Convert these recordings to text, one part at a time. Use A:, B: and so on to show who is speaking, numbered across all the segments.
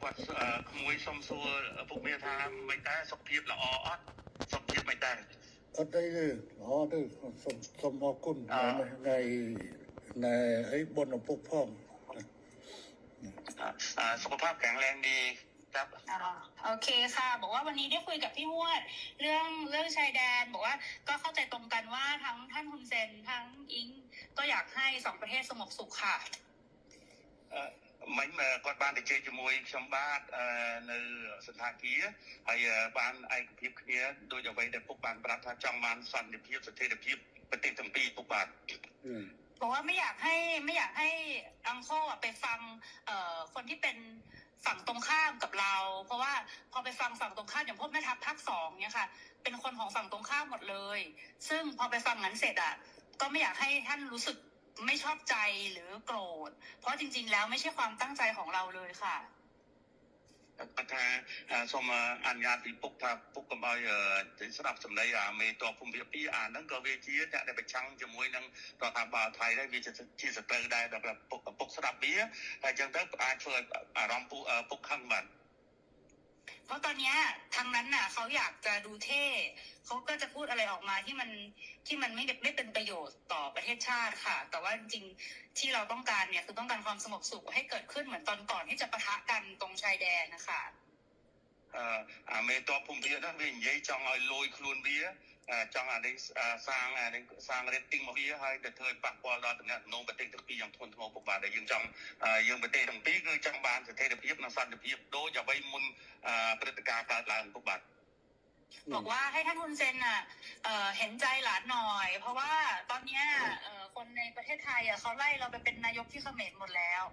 A: គាត់ក្មួយសុំសួរពុកមាថាមិនដែរសុខភាពល្អអត់សុខភាពមិនដែរ
B: អត់អីទេល្អទេសូមអរគុណថ្ងៃអីបុណ្យឪពុកផង
A: សុខภาพแข็งแรงดีครับ
C: โอเคค่ะบอกว่าวันนี้ได้คุยกับพี่ฮวดเรื่องชายแดนบอกว่าก็เข้าใจตรงกันว่าทั้งท่านฮุนเซนทั้งอิงก็อยากให้สองประเทศสงบสุขค่ะ
A: មិញគាត់បានទៅជែកជាមួយខ្ញុំបាទនៅសន្តាគារហើយបានឯកភាពគ្នាដោយអ្វីដែលពុកបានប្រាប់ថាចង់បានសន្តិភាពស្ថិរភាពប្រទេសទាំងពីរពុកបាទ
C: บอกว่าไม่อยากให้อังโคไปฟังคนที่เป็นฝั่งตรงข้ามกับเราเพราะว่าพอไปฟังฝั่งตรงข้ามอย่างพวกแม่ทัพภาค2เนี่ยค่ะเป็นคนของฝั่งตรงข้ามหมดเลยซึ่งพอไปฟังนั้นเสร็จก็ไม่อยากให้ท่านรู้สึกไม่ชอบใจหรือโกรธเพราะจริงๆแล้วไม่ใช่ความตั้งใจของเราเลยค่ะ
A: ថាសូមអនុញ្ញាតពីពុកថាពុកកុំឲ្យស្ដាប់សម្ដីមេតបភូមិភាគ2ហ្នឹងក៏វាជាអ្នកដែលប្រឆាំងជាមួយនឹងរដ្ឋាភិបាលថៃដែរវាជាសត្រូវដែរដល់ពុកស្ដាប់វាហើយអញ្ចឹងទៅអាចធ្វើឲ្យអាรมណ៍ពុកខឹងបាទ
C: เพราะตอนนี้ทางนั้นน่ะเขาอยากจะดูเท่เขาก็จะพูดอะไรออกมาที่มันไม่เป็นประโยชน์ต่อประเทศชาติค่ะแต่ว่าจริงๆที่เราต้องการเนี่ยคือต้องการความสงบสุขให้เกิดขึ้นเหมือนตอนก่อนที่จะปะทะกันตรงชายแดนนะคะ
A: មេតបភូមិភាគហ្នឹងវានិយាយចង់ឲ្យលួយខ្លួនវាចង់អានេះសាង rating មកវាហើយទៅធ្វើឲ្យប៉ះពាល់ដល់តំណែងប្រទេសទាំងពីរយ៉ាងធ្ងន់ធ្ងរពុកបាទដែលយើងចង់យើងប្រទេសទាំងពីរគឺចង់បានស្ថិរភាពនិងសន្តិភាពដូចអ្វីមុនព្រឹត្តិការណ៍កើតឡើងពុកបាទ
C: บอกว่าให้ท่านฮุนเซนเห็นใจหลานหน่อยเพราะว่าตอนนี้คนในประเทศไทยเขาไล่เราไปเป็นนายกที่เขมรหมดแล้ว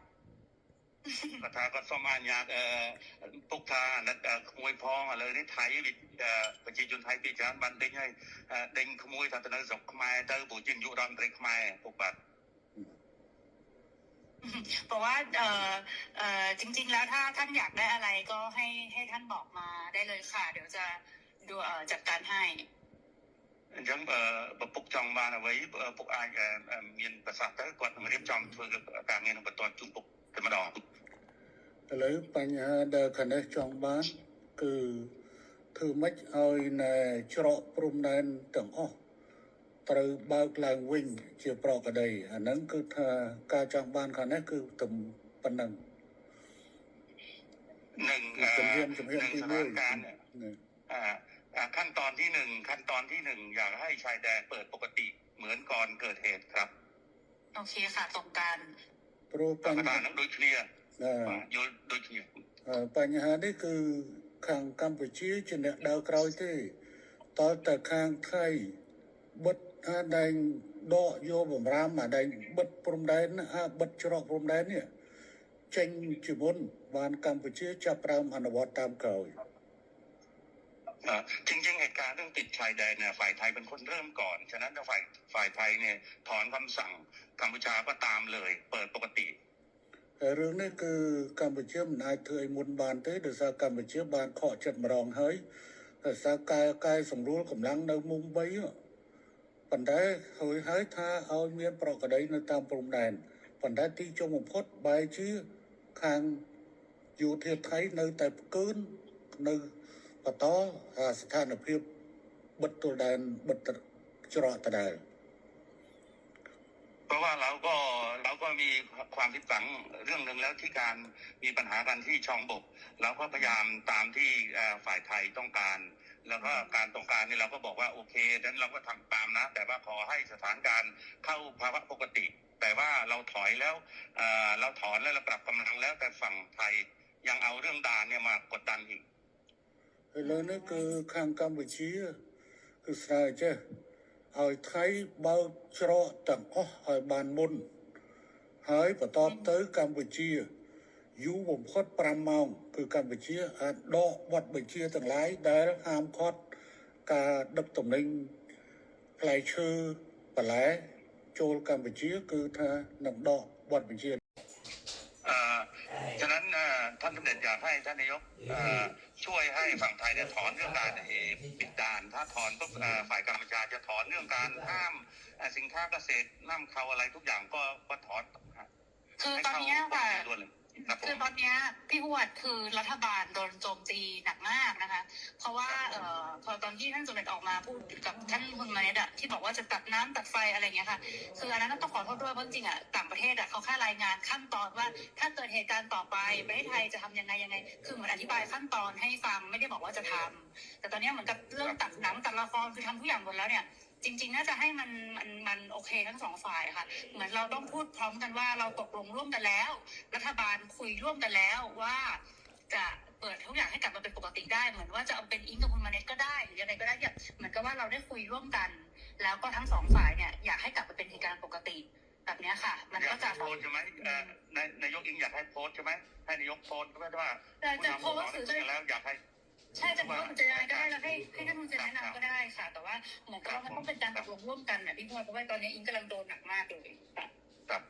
A: គាត់ថាគាត់សូមអនុញ្ញាតពុកថាអាណិតក្មួយផងឥឡូវនេះថៃប្រជាជនថៃពីច្រើនបានដេញហើយដេញក្មួយថាទៅនៅស្រុកខ្មែរទៅព្រោះជានាយករដ្ឋមន្ត្រីខ្មែរពុកបាទ
C: บอกว่าจริงๆแล้วถ้าท่านอยากได้อะไรก็ให้ท่านบอกมาได้เลยค่ะเดี๋ยวจะดูจัดการให้
A: អញ្ចឹងពុកចង់បានអ្វីពុកអាចមានប្រសាសន៍ទៅគាត់នឹងរៀបចំធ្វើការងារនឹងបន្តជូនពុកតែម្ដង
B: ឥឡូវបញ្ហាដែលខាងនេះចង់បានគឺធ្វើម៉េចឲ្យនៅច្រកព្រំដែនទាំងអស់ត្រូវបើកឡើងវិញជាប្រក្រតីអាហ្នឹងគឺថាការចង់បានខាងនេះគឺតែប៉ុណ្ណឹង
A: នឹង
B: ជំហានទី1
A: ขั้นตอนที่1อยากให้ชายแดนเปิดปกติเหมือนก่อนเกิดเหตุครับ
C: โอเคค่ะตรงกัน
B: ព្រោះ
A: បញ្ហាហ្នឹងដូចគ្នាយល់ដូចគ្នា
B: បញ្ហានេះគឺខាងកម្ពុជាជាអ្នកដើរក្រោយទេតើតើខាងថៃបិទដែងដកយកបំរាមដែងបិទព្រំដែនបិទច្រកព្រំដែននេះចេញជាមុនបានកម្ពុជាចាប់ផ្ដើមអនុវត្តតាមក្រោយ
A: จริงๆเหตุการณ์เรื่องปิดชายแดนเนี่ยฝ่ายไทยเป็นคนเริ่มก่อนฉะนั้นถ้าฝ่ายไทยเนี่ยถอนคำสั่งกัมพูชาก็ตามเลยเปิดปกติ
B: រឿងនេះគឺកម្ពុជាមិនអាចធ្វើឲ្យមុនបានទេដោយសារកម្ពុជាបានខកចិត្តម្ដងហើយដោយសារកែសម្រួលកម្លាំងនៅមុំ3ប៉ុន្តែហើយថាឲ្យមានប្រក្រតីនៅតាមព្រំដែនប៉ុន្តែទីចុងបំផុតបែរជាខាងយោធាថៃនៅតែផ្កើននៅបន្តស្ថានភាពបិទទល់ដែនបិទច្រកដដែល
A: เพราะว่าเราก็มีความผิดหวังเรื่องนึงแล้วที่การมีปัญหากันที่ช่องบกเราก็พยายามตามที่ฝ่ายไทยต้องการแล้วก็การต้องการนี่เราก็บอกว่าโอเคนั้นเราก็ทำตามนะแต่ว่าขอให้สถานการณ์เข้าภาวะปกติแต่ว่าเราถอยแล้วเราถอนแล้วเราปรับกำลังแล้วแต่ฝั่งไทยยังเอาเรื่องด่านเนี่ยมากดดันอีก
B: ឥឡូវនេះគឺខាងកម្ពុជាគឺស្នើចេះឲ្យថៃបើកច្រកទាំងអស់ឲ្យបានមុនហើយបន្តទៅកម្ពុជាយូរបំផុត5ម៉ោងគឺកម្ពុជាអាចដកបទបញ្ជាទាំងឡាយដែលហាមឃាត់ការដឹកទំនិញផ្លែឈើបន្លែចូលកម្ពុជាគឺថានឹងដកបទបញ្ជា
A: ฉะนั้นท่านสมเด็จอยากให้ท่านนายกช่วยให้ฝั่งไทยเนี่ยถอนเรื่องการปิดด่านถ้าถอนปุ๊บฝ่ายกัมพูชาจะถอนเรื่องการห้ามสินค้าเกษตรนำเข้าอะไรทุกอย่างก็ถอน
C: คือตอนนี้ค่ะ
A: ครับผ
C: คือ
A: ม
C: ตอนเนี้ยพี่หวดคือรัฐบาลโดนโจมตีหนักมากนะคะ เพราะว่าพอตอนที่ท่านสมเด็จออกมาพูดกับท่านฮุนมาเนตอะที่บอกว่าจะตัดน้ำตัดไฟอะไรอย่างเงี้ยค่ะ คืออันนั้นต้องขอโทษด้วยเพราะจริงๆอะต่างประเทศอะเขาแค่รายงานขั้นตอนว่าถ้าเกิดเหตุการณ์ต่อไปประเทศไทยจะทำยังไงคือเหมือนอธิบายขั้นตอนให้ฟังไม่ได้บอกว่าจะทำแต่ตอนเนี้ยเหมือนกับเรื่องตัดหนังตัดละครคือทำทุกอย่างหมดแล้วเนี่ย จริงๆ น่าจะให้มันโอเคทั้งสองฝ่ายค่ะ เหมือนเราต้องพูดพร้อมกันว่าเราตกลงร่วมกันแล้ว รัฐบาลคุยร่วมกันแล้วว่าจะเปิดทุกอย่างให้กลับมาเป็นปกติได้ เหมือนว่าจะเอาเป็นอิงกับคุณมาเน็ตก็ได้หรืออะไรก็ได้เนี่ยเหมือนกับว่าเราได้คุยร่วมกัน แล้วก็ทั้งสองฝ่ายเนี่ยอยากให้กลับมาเป็นเหตุการณ์ปกติแบบเนี้ยค่ะ มัน
A: อยา
C: ก็
A: ก
C: จะ
A: ให้โพสต์ใช่ไหมนายกอิงอยากให้โพสต์ใช่ไหมให้นายกโพสต์ก็ว่า
C: จะโพสต์หรือจะ
A: แล้วอยากให้
C: ใช่จะโพสต์จะยังไงก็ได้แล้วให้ท่านคุณจะแนะนำก็ได้ค่ะ แต่ว่าเหมือนกับว่ามันต้องเป็นการตกลงร่วมกันนะพี่พลอยเพราะว่าตอนนี้อิงกำลังโดนหนักมากเลยค่ะ
A: ครับ